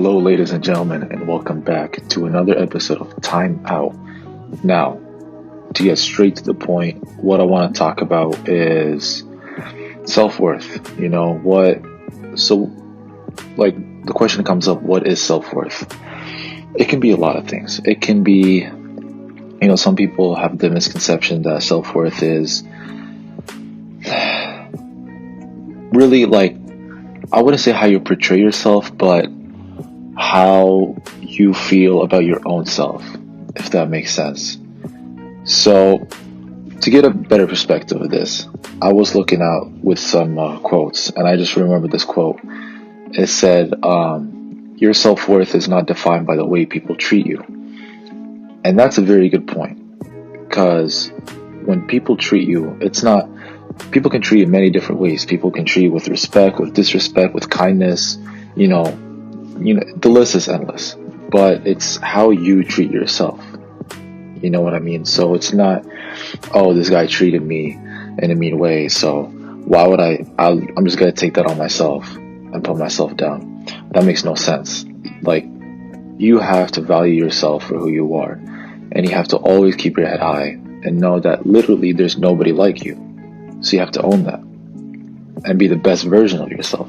Hello, ladies and gentlemen, and welcome back to another episode of Timeout. Now, to get straight to the point, what I want to talk about is self-worth. So, the question comes up, what is self-worth? It can be a lot of things. It can be, some people have the misconception that self-worth is really I wouldn't say how you portray yourself, but how you feel about your own self, if that makes sense. So, to get a better perspective of this, I was looking out with some quotes, and I just remembered this quote. It said, your self-worth is not defined by the way people treat you. And that's a very good point, because when people treat you, people can treat you many different ways. People can treat you with respect, with disrespect, with kindness, the list is endless, but it's how you treat yourself. You know what I mean? So it's not, oh, this guy treated me in a mean way, so why would I'm just going to take that on myself and put myself down. That makes no sense. You have to value yourself for who you are, and you have to always keep your head high and know that literally there's nobody like you. So you have to own that and be the best version of yourself.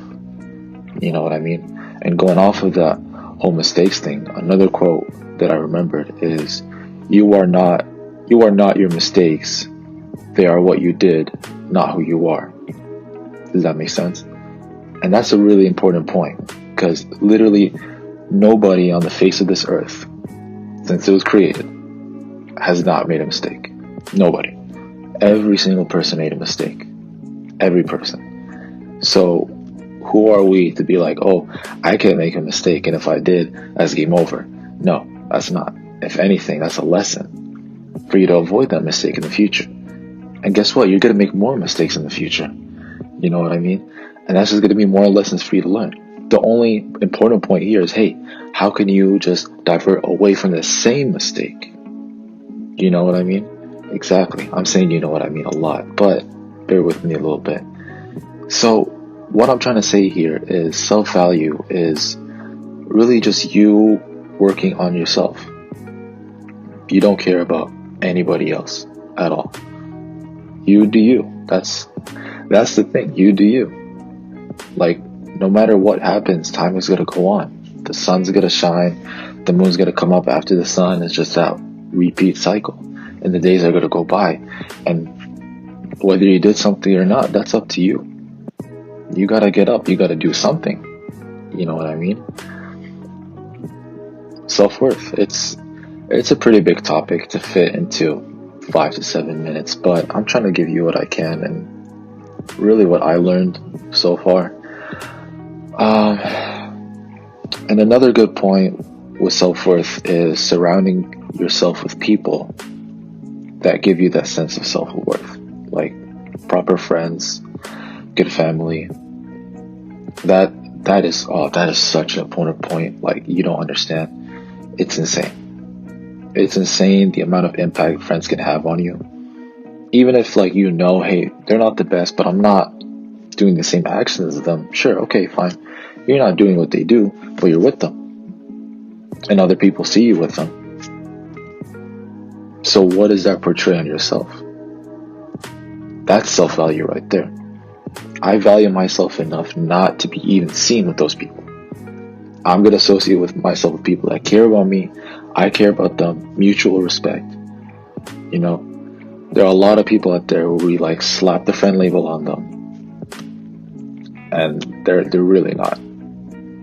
You know what I mean? And going off of that whole mistakes thing, another quote that I remembered is, you are not your mistakes. They are what you did, not who you are. Does that make sense? And that's a really important point, because literally nobody on the face of this earth, since it was created, has not made a mistake. Nobody. Every single person made a mistake. Every person. So who are we to be like, oh, I can't make a mistake, and if I did, that's game over? No, that's not. If anything, that's a lesson for you to avoid that mistake in the future. And guess what? You're going to make more mistakes in the future. You know what I mean? And that's just going to be more lessons for you to learn. The only important point here is, hey, how can you just divert away from the same mistake? You know what I mean? Exactly. I'm saying you know what I mean a lot, but bear with me a little bit. So what I'm trying to say here is self-value is really just you working on yourself. You don't care about anybody else at all. You do you. That's the thing. You do you. No matter what happens, time is going to go on. The sun's going to shine. The moon's going to come up after the sun. It's just that repeat cycle. And the days are going to go by. And whether you did something or not, that's up to you. You got to get up. You got to do something. You know what I mean? Self-worth. It's a pretty big topic to fit into 5 to 7 minutes, but I'm trying to give you what I can and really what I learned so far. And another good point with self-worth is surrounding yourself with people that give you that sense of self-worth, like proper friends, good family. That is such an important point. You don't understand. It's insane. It's insane the amount of impact friends can have on you. Even if hey, they're not the best, but I'm not doing the same actions as them. Sure, okay, fine. You're not doing what they do, but you're with them. And other people see you with them. So what does that portray on yourself? That's self-value right there. I value myself enough not to be even seen with those people. I'm going to associate with myself with people that care about me. I care about them. Mutual respect. There are a lot of people out there who we slap the friend label on them, and they're really not.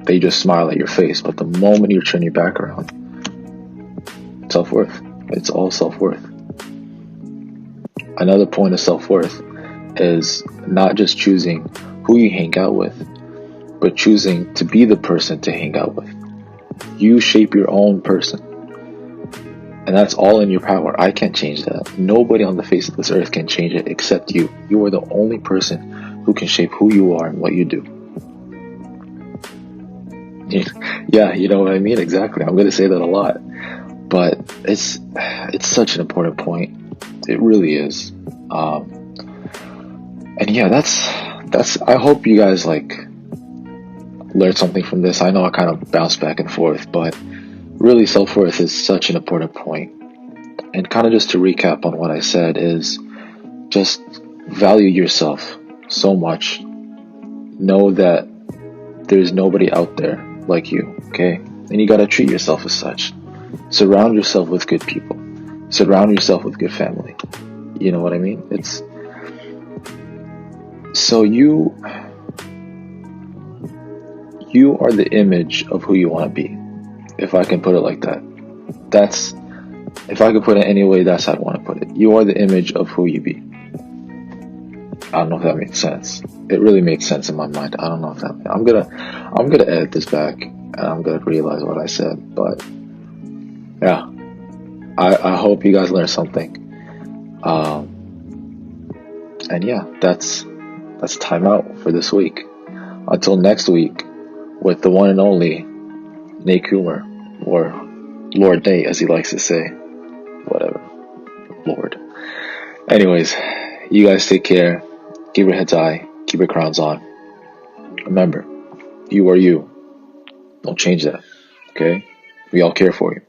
They just smile at your face, but the moment you turn your back around, self-worth. It's all self-worth. Another point of self-worth is not just choosing who you hang out with, but choosing to be the person to hang out with. You shape your own person. And that's all in your power. I can't change that. Nobody on the face of this earth can change it except you. You are the only person who can shape who you are and what you do. Yeah, you know what I mean? Exactly. I'm going to say that a lot. But it's such an important point. It really is. And yeah, that's I hope you guys learned something from this. I know I kind of bounced back and forth, but really self-worth is such an important point. And kind of just to recap on what I said is just value yourself so much. Know that there's nobody out there like you, okay? And you gotta treat yourself as such. Surround yourself with good people. Surround yourself with good family. You know what I mean? It's so you are the image of who you want to be. If I can put it like that. That's if I could put it any way, that's how I want to put it. You are the image of who you be. I don't know if that makes sense. It really makes sense in my mind. I don't know if that. I'm gonna edit this back and I'm gonna realize what I said. But yeah, I hope you guys learned something. And yeah, that's Timeout for this week. Until next week, with the one and only Nate Coomer, or Lord Nate, as he likes to say. Whatever, Lord. Anyways, you guys take care. Keep your heads high. Keep your crowns on. Remember, you are you. Don't change that. Okay? We all care for you.